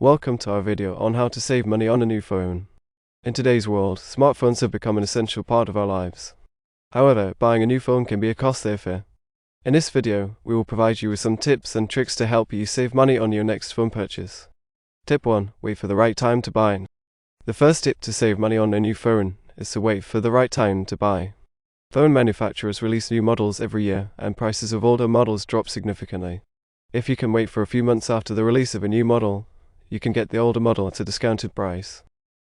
Welcome to our video on how to save money on a new phone. In today's world, smartphones have become an essential part of our lives. However, buying a new phone can be a costly affair. In this video, we will provide you with some tips and tricks to help you save money on your next phone purchase. Tip 1. Wait for the right time to buy. The first tip to save money on a new phone is to wait for the right time to buy. Phone manufacturers release new models every year, and prices of older models drop significantly. If you can wait for a few months after the release of a new model, you can get the older model at a discounted price.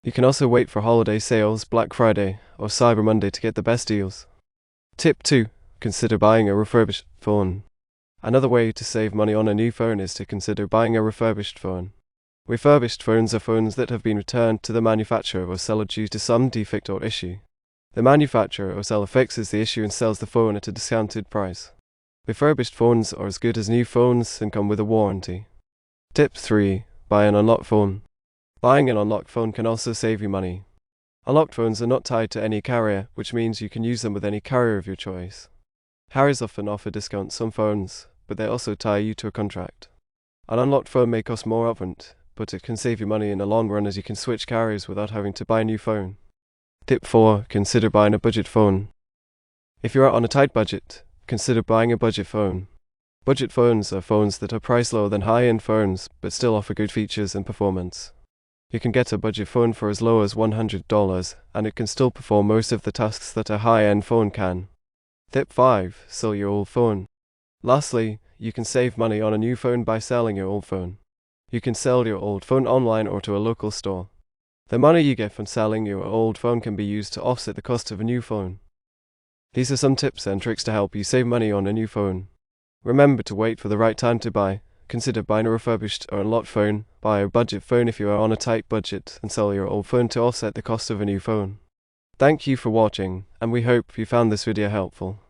You can also wait for holiday sales, Black Friday, or Cyber Monday to get the best deals. Tip 2. Consider buying a refurbished phone. Another way to save money on a new phone is to consider buying a refurbished phone. Refurbished phones are phones that have been returned to the manufacturer or seller due to some defect or issue. The manufacturer or seller fixes the issue and sells the phone at a discounted price. Refurbished phones are as good as new phones and come with a warranty. Tip 3. Buy an unlocked phone. Buying an unlocked phone can also save you money. Unlocked phones are not tied to any carrier, which means you can use them with any carrier of your choice. Carriers often offer discounts on phones, but they also tie you to a contract. An unlocked phone may cost more upfront, but it can save you money in the long run as you can switch carriers without having to buy a new phone. Tip 4. Consider buying a budget phone. If you are on a tight budget, consider buying a budget phone. Budget phones are phones that are priced lower than high-end phones, but still offer good features and performance. You can get a budget phone for as low as $100, and it can still perform most of the tasks that a high-end phone can. Tip 5. Sell your old phone. Lastly, you can save money on a new phone by selling your old phone. You can sell your old phone online or to a local store. The money you get from selling your old phone can be used to offset the cost of a new phone. These are some tips and tricks to help you save money on a new phone. Remember to wait for the right time to buy. Consider buying a refurbished or unlocked phone. Buy a budget phone if you are on a tight budget, and sell your old phone to offset the cost of a new phone. Thank you for watching, and we hope you found this video helpful.